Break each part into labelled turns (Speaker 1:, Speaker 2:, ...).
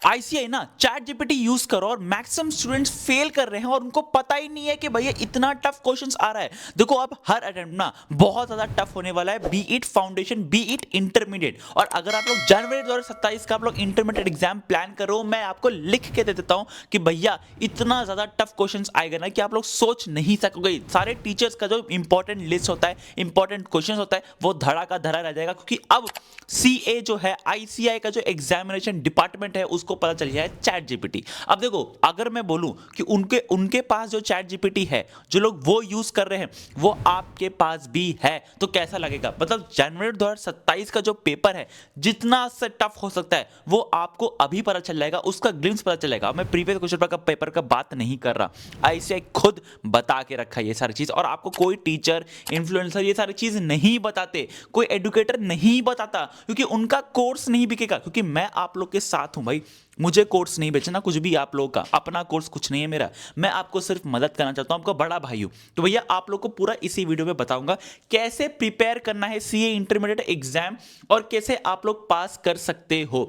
Speaker 1: ICI ना chat GPT use करो और मैक्सिमम स्टूडेंट्स फेल कर रहे हैं और उनको पता ही नहीं है कि भैया इतना टफ क्वेश्चंस आ रहा है। देखो अब हर अटेम्प्ट ना बहुत ज्यादा टफ होने वाला है, B it foundation B it intermediate. और अगर आप लोग जनवरी 2027 का आप लोग इंटरमीडिएट एग्जाम प्लान करो, मैं आपको लिख के दे देता हूं कि भैया इतना ज्यादा टफ क्वेश्चंस आएगा ना कि आप लोग सोच नहीं सकोगे। सारे टीचर्स का जो इंपॉर्टेंट लिस्ट होता है, इंपॉर्टेंट क्वेश्चंस होता है, वो धड़ा का धड़ा रह जाएगा, क्योंकि अब सीए जो है आईसीआई का जो एग्जामिनेशन डिपार्टमेंट है उसको पता चल गया है चैट जीपीटी। अब देखो अगर मैं बोलूं कि उनके उनके पास जो चैट जीपीटी है, जो लोग वो यूज कर रहे हैं, वो आपके पास भी है, तो कैसा लगेगा। मतलब जनवरी 2027 का जो पेपर है जितना से टफ हो सकता है वो आपको अभी पता चल जाएगा, उसका ग्लिम्स पता चलेगा। मैं प्रीवियस क्वेश्चन का पेपर का बात नहीं कर रहा, आईसीआई खुद बता के रखा है ये सारी चीज। और आपको कोई टीचर इन्फ्लुएंसर ये सारी चीज नहीं बताते, कोई एडुकेटर नहीं बताता, क्योंकि उनका कोर्स नहीं बिकेगा। क्योंकि मैं आप लोग के साथ हूं भाई, मुझे कोर्स नहीं बेचना कुछ भी, आप लोगों का अपना कोर्स कुछ नहीं है मेरा, मैं आपको सिर्फ मदद करना चाहता हूं, आपका बड़ा भाई हूं। तो भैया आप लोग को पूरा इसी वीडियो में बताऊंगा कैसे प्रिपेयर करना है सीए इंटरमीडिएट एग्जाम और कैसे आप लोग पास कर सकते हो।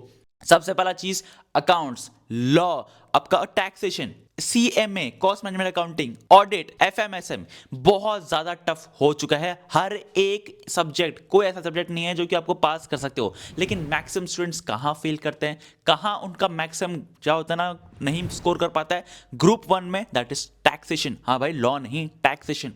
Speaker 1: सबसे पहला चीज अकाउंट्स, लॉ, आपका taxation, CMA cost management accounting, audit, FMSM बहुत ज्यादा टफ हो चुका है। हर एक सब्जेक्ट, कोई ऐसा सब्जेक्ट नहीं है जो कि आपको पास कर सकते हो। लेकिन मैक्सिमम स्टूडेंट्स कहां फेल करते हैं, कहां उनका मैक्सिमम क्या होता है ना, नहीं स्कोर कर पाता है। ग्रुप 1 में दैट इज टैक्सेशन, हाँ भाई लॉ नहीं टैक्सेशन,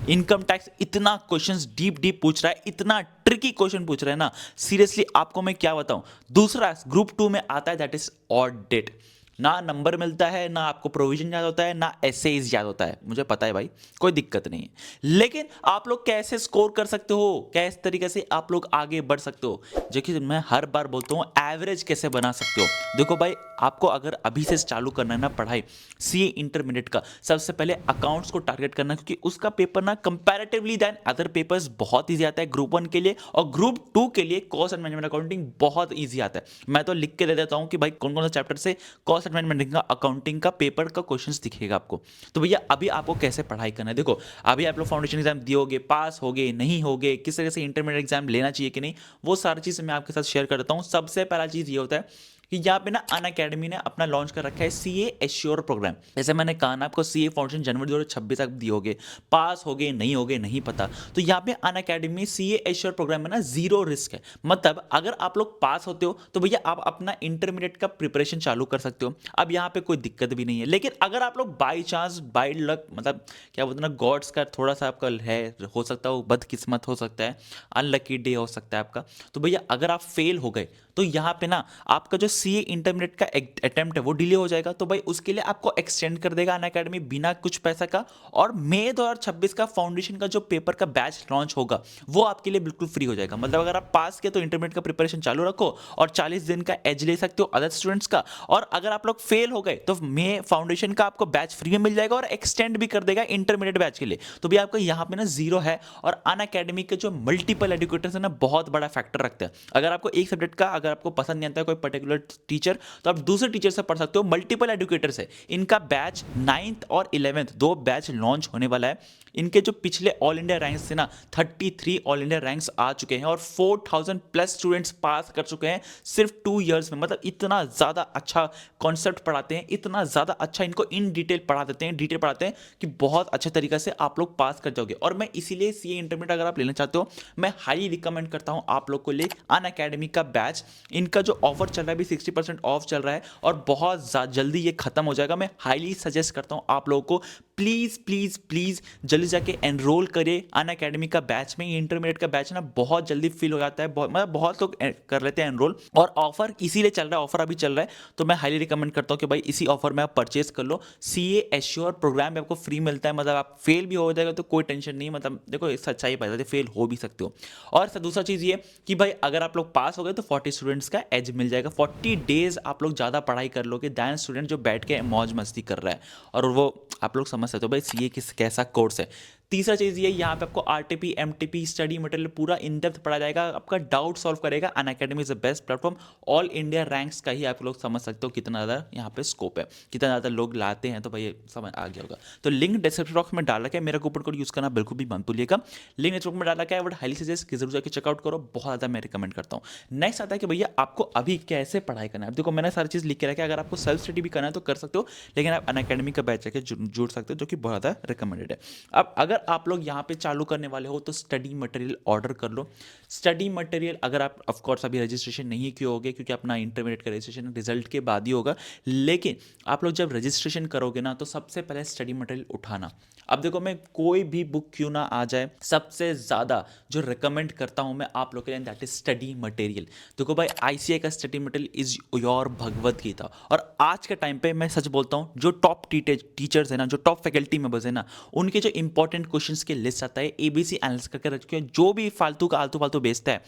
Speaker 1: इनकम टैक्स। इतना क्वेश्चंस डीप डीप पूछ रहा है, इतना ट्रिकी क्वेश्चन पूछ रहा है ना, सीरियसली आपको मैं क्या बताऊं। दूसरा ग्रुप 2 में आता है दैट इज ऑडिट। ना नंबर मिलता है, ना आपको प्रोविजन याद होता है, ना एसेज याद होता है, मुझे पता है भाई, कोई दिक्कत नहीं है। लेकिन आप लोग कैसे स्कोर कर सकते हो, किस तरीके से आप लोग आगे बढ़ सकते हो, जो कि मैं हर बार बोलता हूँ एवरेज कैसे बना सकते हो। देखो भाई आपको अगर अभी से चालू करना है ना पढ़ाई सीए इंटरमीडिएट का, सबसे पहले अकाउंट्स को टारगेट करना, क्योंकि उसका पेपर ना कंपैरेटिवली देन अदर पेपर्स बहुत ईजी आता है ग्रुप 1 के लिए, और ग्रुप 2 के लिए कॉस्ट एंड मैनेजमेंट अकाउंटिंग बहुत ईजी आता है। मैं तो लिख के दे देता हूँ कि भाई कौन कौन सा चैप्टर से कॉस्ट एंड मैनेजमेंट का अकाउंटिंग का पेपर का क्वेश्चंस दिखेगा आपको। तो भैया अभी आपको कैसे पढ़ाई करना है, देखो अभी आप लोग फाउंडेशन एग्जाम दियोगे, पास होगे नहीं होगे, किस तरह से इंटरमीडिएट एग्जाम लेना चाहिए कि नहीं, वो सारी चीज़ मैं आपके साथ शेयर कर देता हूँ। सबसे पहला चीज़ ये होता है कि यहाँ पे ना अनअकैडमी ने अपना लॉन्च कर रखा है सीए एश्योर प्रोग्राम। जैसे मैंने कहा ना आपको सीए फाउंडेशन जनवरी 2026 तक दियोगे, पास होगे नहीं होगे नहीं पता, तो यहाँ पे अनअकैडमी सीए एश्योर प्रोग्राम में ना जीरो रिस्क है। मतलब अगर आप लोग पास होते हो तो भैया आप अपना इंटरमीडिएट का प्रिपरेशन चालू कर सकते हो, अब यहाँ पे कोई दिक्कत भी नहीं है। लेकिन अगर आप लोग बाई चांस बाई लक, मतलब क्या बोलते हैं ना, गॉड्स का थोड़ा सा आपका है, हो सकता है बदकिस्मत हो सकता है, अनलकी डे हो सकता है आपका, तो भैया अगर आप फेल हो गए तो यहाँ पे ना आपका जो सीए इंटरमीडिएट का अटेम्प्ट है वो डिले हो जाएगा। तो भाई उसके लिए आपको एक्सटेंड कर देगा अनअकैडमी बिना कुछ पैसा का। और मई 2026 का फाउंडेशन का जो पेपर का बैच लॉन्च होगा वो आपके लिए बिल्कुल फ्री हो जाएगा। मतलब अगर आप पास किए तो इंटरमीडिएट का प्रिपरेशन चालू रखो और 40 दिन का एज ले सकते हो अदर स्टूडेंट्स का। और अगर आप लोग फेल हो गए तो मई फाउंडेशन का आपको बैच फ्री में मिल जाएगा और एक्सटेंड भी कर देगा इंटरमीडिएट बैच के लिए। तो भी आपका यहाँ पे ना जीरो है। और अनअकैडमी के जो मल्टीपल एजुकेटर्स है ना बहुत बड़ा फैक्टर रखते हैं। अगर आपको एक सब्जेक्ट का अगर आपको पसंद नहीं आता है कोई पर्टिकुलर टीचर, तो आप दूसरे टीचर से पढ़ सकते हो। मल्टीपल एजुकेटर्स है, इनका बैच 9th और 11th दो बैच लॉन्च होने वाला है। इनके जो पिछले ऑल इंडिया रैंक्स से ना 33 ऑल इंडिया रैंक्स आ चुके हैं और 4000 प्लस स्टूडेंट्स पास कर चुके हैं सिर्फ 2 इयर्स में। मतलब इतना ज़्यादा अच्छा कॉन्सेप्ट पढ़ाते हैं, इतना ज़्यादा अच्छा इनको इन डिटेल पढ़ा देते हैं, डिटेल पढ़ाते हैं कि बहुत अच्छे तरीके से आप लोग पास कर जाओगे। और मैं इसीलिए सीए इंटरमीडिएट अगर आप लेना चाहते हो, मैं हाईली रिकमेंड करता हूं आप लोग को ले अनअकैडमी का बैच। इनका जो ऑफर चल रहा है भी 60% ऑफ चल रहा है और बहुत जल्दी ये खत्म हो जाएगा। मैं हाईली सजेस्ट करता हूं आप लोगों को प्लीज प्लीज प्लीज जल्दी जाके एनरोल करिए अनअकैडमी का बैच में। इंटरमीडिएट का बैच ना बहुत जल्दी फिल हो जाता है, मतलब बहुत लोग कर लेते हैं एनरोल, और ऑफर इसीलिए चल रहा है, ऑफर अभी चल रहा है। तो मैं हाईली रिकमेंड करता हूं कि भाई इसी ऑफर में आप परचेस कर लो। सीए एश्योर प्रोग्राम में आपको फ्री मिलता है, मतलब आप फेल भी हो जाएगा तो कोई टेंशन नहीं, मतलब देखो सच्चाई पता है फेल हो भी सकते हो। और दूसरा चीज़ ये कि भाई अगर आप लोग पास हो गए तो 40 स्टूडेंट्स का एज मिल जाएगा। 40 डेज आप लोग ज़्यादा पढ़ाई कर लोगे दैन स्टूडेंट जो बैठ के मौज मस्ती कर रहा है। और वो आप लोग समझ सकते हो भाई सीए किस कैसा कोर्स है। तीसरा चीज़ ये, यहाँ पे आपको आरटीपी एमटीपी स्टडी मटेरियल पूरा इन डेप्थ पढ़ा जाएगा, आपका डाउट सॉल्व करेगा। Unacademy is the best platform. All India ranks का ही आप लोग समझ सकते हो कितना ज़्यादा यहाँ पे स्कोप है, कितना ज़्यादा लोग लाते हैं, तो भाई समझ आ गया होगा। तो लिंक डिस्क्रिप्शन बॉक्स में डाल रखा है, मेरा कूपन कोड यूज़ करना बिल्कुल भी मत भूलिएगा। लिंक डिस्क्रिप्शन में डाल रखा है, बट हाईली सजेस्ट कि जरूर जाकर चेकआउट करो, बहुत ज़्यादा मैं रिकमेंड करता हूँ। नेक्स्ट आता है कि भैया आपको अभी कैसे पढ़ाई करना है। अब देखो मैंने सारी चीज़ लिख के रखा है, अगर आपको सेल्फ स्टडी भी करना है तो कर सकते हो, लेकिन आप अनअकैडमी का बैच जाके जुड़ सकते हो, जो कि बहुत ज़्यादा रिकमेंडेड है। अब अगर आप लोग यहाँ पे चालू करने वाले हो तो स्टडी मटेरियल ऑर्डर कर लो। स्टडी मटेरियल अगर आप ऑफ कोर्स अभी रजिस्ट्रेशन नहीं किए होगे, क्योंकि अपना इंटरमीडिएट का रजिस्ट्रेशन रिजल्ट के बाद ही होगा, लेकिन आप लोग जब रजिस्ट्रेशन करोगे ना तो सबसे पहले स्टडी मटेरियल उठाना। अब देखो मैं कोई भी बुक क्यों ना आ जाए, सबसे ज़्यादा जो रिकमेंड करता हूँ मैं आप लोग के लिए, दैट इज स्टडी मटेरियल। देखो भाई आईसीआई का study material is your Bhagavad Gita. और आज के टाइम पे मैं सच बोलता हूँ, जो टॉप टीचर्स है ना, जो टॉप फैकल्टी मेंबर्स है ना, उनके जो इंपॉर्टेंट क्वेश्चंस के लिस्ट आता है, एबीसी एनालिसिस करके रखे हैं, जो भी फालतू का आलतू फालतू बेचता है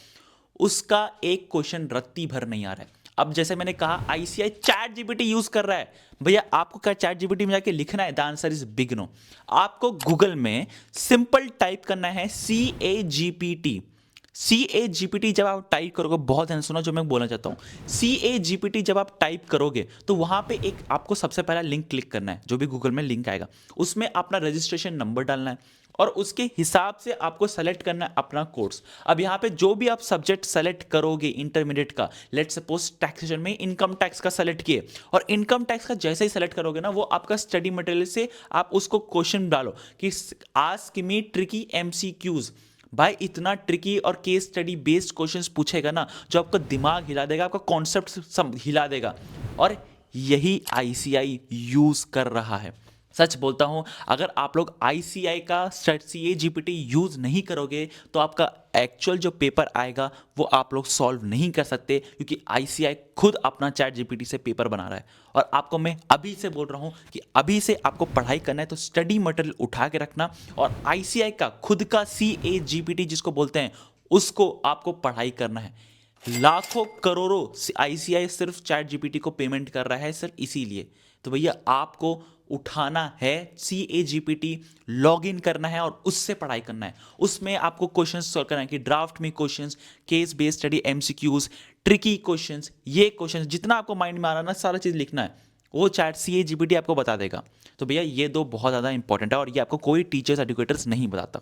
Speaker 1: उसका एक क्वेश्चन रत्ती भर नहीं आ रहा है। अब जैसे मैंने कहा आईसीआई चैट जीपीटी यूज कर रहा है, भैया आपको क्या चैट जीपीटी में जाके लिखना है, the answer is big no. आपको गूगल में सिंपल टाइप करना है CAGPT जब आप टाइप करोगे, बहुत ध्यान सुनो जो मैं बोलना चाहता हूँ, CAGPT जब आप टाइप करोगे तो वहां पे एक आपको सबसे पहला लिंक क्लिक करना है, जो भी गूगल में लिंक आएगा उसमें अपना रजिस्ट्रेशन नंबर डालना है और उसके हिसाब से आपको सेलेक्ट करना है अपना कोर्स। अब यहाँ पे जो भी आप सब्जेक्ट सेलेक्ट करोगे इंटरमीडिएट का, लेट्स सपोज टैक्सेशन में इनकम टैक्स का सेलेक्ट किए, और इनकम टैक्स का जैसे ही सेलेक्ट करोगे ना, वो आपका स्टडी मटेरियल से आप उसको क्वेश्चन डालो कि आस्क मी ट्रिकी एमसीक्यूज। भाई इतना ट्रिकी और केस स्टडी बेस्ड क्वेश्चंस पूछेगा ना, जो आपका दिमाग हिला देगा, आपका कॉन्सेप्ट हिला देगा, और यही आईसीआई यूज कर रहा है। सच बोलता हूं, अगर आप लोग आईसीआई का CAGPT यूज नहीं करोगे तो आपका एक्चुअल जो पेपर आएगा वो आप लोग सॉल्व नहीं कर सकते, क्योंकि आईसीआई खुद अपना चैट जीपीटी से पेपर बना रहा है। और आपको मैं अभी से बोल रहा हूं कि अभी से आपको पढ़ाई करना है तो स्टडी मटेरियल उठा के रखना, और आईसीआई का खुद का CAGPT जिसको बोलते हैं उसको आपको पढ़ाई करना है। लाखों करोड़ों आईसीआई सिर्फ चैट जीपीटी को पेमेंट कर रहा है सिर्फ इसीलिए। तो भैया आपको उठाना है CAGPT, लॉग इन करना है और उससे पढ़ाई करना है। उसमें आपको क्वेश्चंस सॉल्व करना है कि ड्राफ्ट में questions, case based study MCQs, tricky questions, ये क्वेश्चंस जितना आपको माइंड में आ रहा है ना, सारा चीज़ लिखना है, वो चैट CAGPT आपको बता देगा। तो भैया ये दो बहुत ज़्यादा इंपॉर्टेंट है और ये आपको कोई टीचर्स एजुकेटर्स नहीं बताता।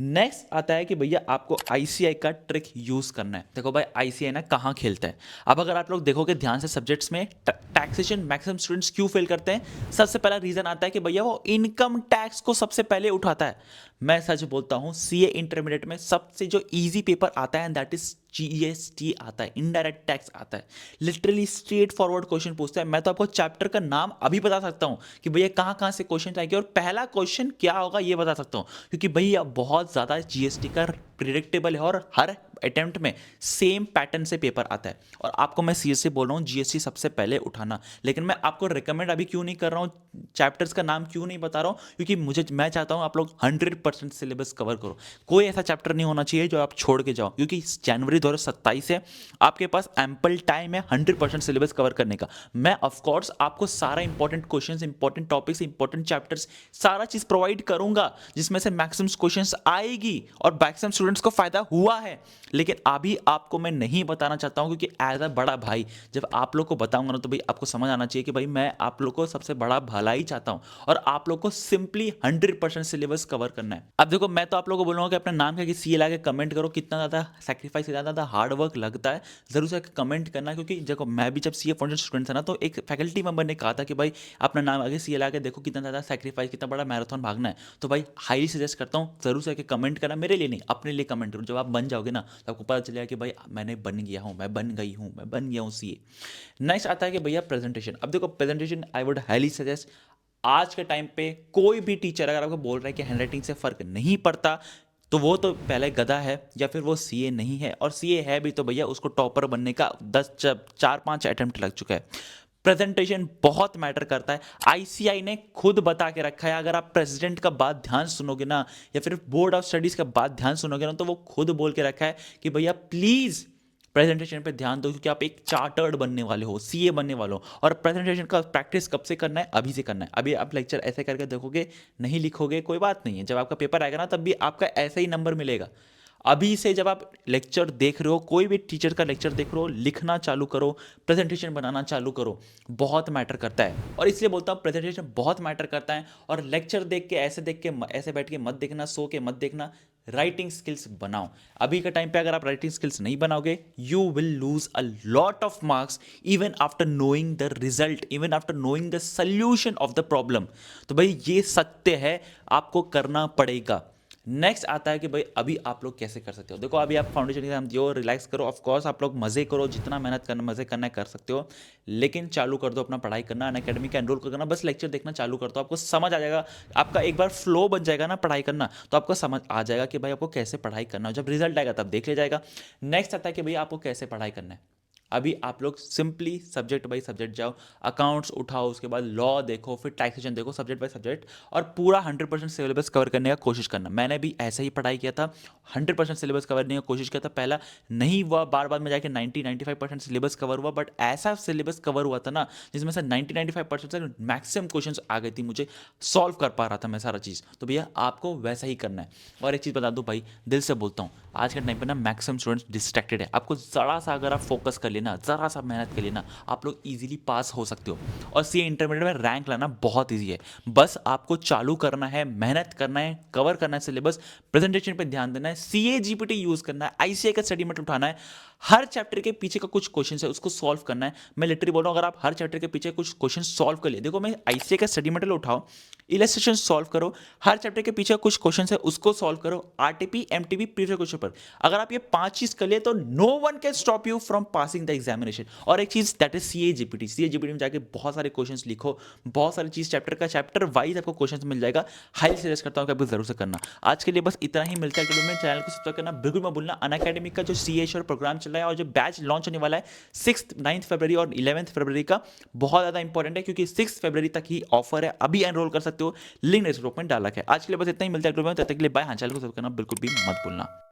Speaker 1: नेक्स्ट आता है कि भैया आपको आईसीआई का ट्रिक यूज करना है। देखो भाई आईसीआई ना कहाँ खेलता है। अब अगर आप लोग देखोगे ध्यान से सब्जेक्ट्स में, टैक्सेशन मैक्सिमम स्टूडेंट्स क्यों फेल करते हैं, सबसे पहला रीजन आता है कि भैया वो इनकम टैक्स को सबसे पहले उठाता है। मैं सच बोलता हूँ, सीए इंटरमीडिएट में सबसे जो इजी पेपर आता है दैट इज जीएसटी आता है, इनडायरेक्ट टैक्स आता है। लिटरली स्ट्रेट फॉरवर्ड क्वेश्चन पूछता है। मैं तो आपको चैप्टर का नाम अभी बता सकता हूँ कि भैया कहाँ कहाँ से क्वेश्चन आएंगे और पहला क्वेश्चन क्या होगा ये बता सकता हूँ, क्योंकि भैया बहुत ज़्यादा जीएसटी का प्रिडिक्टेबल है और हर अटेम्प्ट में सेम पैटर्न से पेपर आता है। और आपको मैं सीरियसली बोल रहा हूँ, जीएसटी सबसे पहले उठाना। लेकिन मैं आपको रिकमेंड अभी क्यों नहीं कर रहा हूँ, चैप्टर्स का नाम क्यों नहीं बता रहा हूँ, क्योंकि मैं चाहता हूँ आप लोग 100% सिलेबस कवर करो। कोई ऐसा चैप्टर नहीं होना चाहिए जो आप छोड़ के जाओ, क्योंकि जनवरी 2027 है, आपके पास एम्पल टाइम है 100% सिलेबस कवर करने का। मैं ऑफकोर्स आपको सारा important question, important topics, important chapters सारा चीज़ प्रोवाइड करूंगा, जिसमें से मैक्सिमम क्वेश्चन आएगी और मैक्सिमम स्टूडेंट्स को फायदा हुआ है। लेकिन अभी आपको मैं नहीं बताना चाहता हूं, क्योंकि एज अ बड़ा भाई जब आप लोग को बताऊंगा ना, तो भाई आपको समझ आना चाहिए कि भाई मैं आप लोग को सबसे बड़ा भला ही चाहता हूं और आप लोग को सिंपली 100% सिलेबस कवर करना है। अब देखो मैं तो आप लोगों को बोलूंगा कि अपना नाम क्या कि सीए ला के कमेंट करो, कितना ज़्यादा सेक्रीफाइस, कितना ज़्यादा हार्ड वर्क लगता है, जरूर से कमेंट करना। क्योंकि देखो मैं भी जब सीए फाउंडेशन स्टूडेंट था ना, तो एक फैकल्टी मेंबर ने कहा था कि भाई अपना नाम आगे सीए ला के देखो, कितना ज़्यादा सेक्रीफाइस, कितना बड़ा मैराथन भागना है। तो भाई हाईली सजेस्ट करता हूँ जरूर से कमेंट करना, मेरे लिए नहीं अपने लिए कमेंट करो। जब आप बन जाओगे ना तो आपको पता चलेगा कि भाई मैंने बन गया हूँ, मैं बन गई हूँ, मैं बन गया हूँ सीए। नेक्स्ट आता है कि भैया प्रेजेंटेशन। अब देखो presentation I would highly suggest, आज के टाइम पे कोई भी टीचर अगर आपको बोल रहा है कि हैंडराइटिंग से फर्क नहीं पड़ता, तो वो तो पहले गधा है या फिर वो सीए नहीं है, और सीए है भी तो भैया उसको टॉपर बनने का 4-5 अटेम्प्ट लग चुका है। प्रेजेंटेशन बहुत मैटर करता है। आईसीआई ने खुद बता के रखा है, अगर आप प्रेसिडेंट का बात ध्यान सुनोगे ना या फिर बोर्ड ऑफ स्टडीज का बात ध्यान सुनोगे ना, तो वो खुद बोल के रखा है कि भैया प्लीज प्रेजेंटेशन पे ध्यान दो, क्योंकि आप एक चार्टर्ड बनने वाले हो, सीए बनने वाले हो। और प्रेजेंटेशन का प्रैक्टिस कब से करना है? अभी से करना है। अभी आप लेक्चर ऐसे करके देखोगे, नहीं लिखोगे, कोई बात नहीं है, जब आपका पेपर आएगा ना तब भी आपका ऐसा ही नंबर मिलेगा। अभी से जब आप लेक्चर देख रहे हो, कोई भी टीचर का लेक्चर देख रहे हो, लिखना चालू करो, प्रेजेंटेशन बनाना चालू करो। बहुत मैटर करता है, और इसलिए बोलता हूँ प्रेजेंटेशन बहुत मैटर करता है। और लेक्चर देख के ऐसे बैठ के मत देखना, सो के मत देखना। राइटिंग स्किल्स बनाओ। अभी के टाइम पे अगर आप राइटिंग स्किल्स नहीं बनाओगे, you will lose a lot of marks even after knowing the result, even after knowing the solution of the problem. तो भाई ये सत्य है, आपको करना पड़ेगा। नेक्स्ट आता है कि भाई अभी आप लोग कैसे कर सकते हो। देखो अभी आप फाउंडेशन एग्जाम दियो, रिलैक्स करो, ऑफ कोर्स आप लोग मजे करो, जितना मेहनत करना मजे करना है कर सकते हो, लेकिन चालू कर दो अपना पढ़ाई करना, अनअकैडमी का एनरोल करना, बस लेक्चर देखना चालू कर दो, आपको समझ आ जाएगा। आपका एक बार फ्लो बन जाएगा ना पढ़ाई करना, तो आपको समझ आ जाएगा कि भाई आपको कैसे पढ़ाई करना है। जब रिजल्ट आएगा तब देख लिया जाएगा। नेक्स्ट आता है कि भाई आपको कैसे पढ़ाई करना है। अभी आप लोग सिंपली सब्जेक्ट बाई सब्जेक्ट जाओ, अकाउंट्स उठाओ, उसके बाद लॉ देखो, फिर टैक्सेशन देखो, सब्जेक्ट बाई सब्जेक्ट, और पूरा 100% सिलेबस कवर करने का कोशिश करना। मैंने भी ऐसे ही पढ़ाई किया था, 100% सिलेबस कवर करने का कोशिश किया था। पहला नहीं हुआ, बार बार में जाके 90-95% सिलेबस कवर हुआ, बट ऐसा सिलेबस कवर हुआ था ना जिसमें से 90-95% से मैक्सिमम क्वेश्चन आ गई थी, मुझे सॉल्व कर पा रहा था मैं सारा चीज़। तो भैया आपको वैसा ही करना है। और एक चीज़ बता दूं भाई, दिल से बोलता हूँ, आज के टाइम पे ना मैक्सिमम स्टूडेंट्स डिस्ट्रैक्टेड है। आपको ज़रा सा अगर आप फोकस कर लेना, ज़रा सा मेहनत कर लेना, आप लोग इजीली पास हो सकते हो। और सीए इंटरमीडिएट में रैंक लाना बहुत ईजी है। बस आपको चालू करना है, मेहनत करना है, कवर करना है सिलेबस, प्रेजेंटेशन पे ध्यान देना है, सीए जीपीटी यूज़ करना है, आईसीए का स्टडी मटेरियल उठाना है, हर चैप्टर के पीछे का कुछ क्वेश्चन है उसको सॉल्व करना है। मैं लिटरली बोल रहा हूँ, अगर आप हर चैप्टर के पीछे कुछ क्वेश्चन सॉल्व कर लिए, देखो मैं आईसीए का स्टडी मटेरियल उठाओ, इलस्ट्रेशन सॉल्व करो, हर चैप्टर के पीछे कुछ क्वेश्चन है उसको सॉल्व करो, आरटीपी एमटीबी प्रीवियस क्वेश्चन पर। अगर आप ये 5 चीज कर लिए तो no one can stop you from passing the examination. और एक चीज that is CA GPT. CA GPT में जाके बहुत सारे क्वेश्चंस लिखो, बहुत सारी चीज चैप्टर वाइज आपको क्वेश्चंस मिल जाएगा। हाईली सजेस्ट करता हूँ कि आप जरूर से करना। आज के लिए बस इतना ही, मिलता है वीडियो में। चैनल को सब्सक्राइब करना बिल्कुल मत भूलना। अनअकैडमी का जो सीए श्योर प्रोग्राम चल रहा है और जो बैच लॉन्च होने वाला है 6th 9th फरवरी और 11th फरवरी का, बहुत ज्यादा इंपॉर्टेंट है, क्योंकि 6 फरवरी तक ही ऑफर है। अभी एनरोल कर सकते हो, लिंक डिस्क्रिप्शन में डाला है। आज के लिए बस इतना ही, मिलता है वीडियो में, तब तक के लिए बाय। हाँ, चैनल को सब्सक्राइब करना बिल्कुल भी मत भूलना।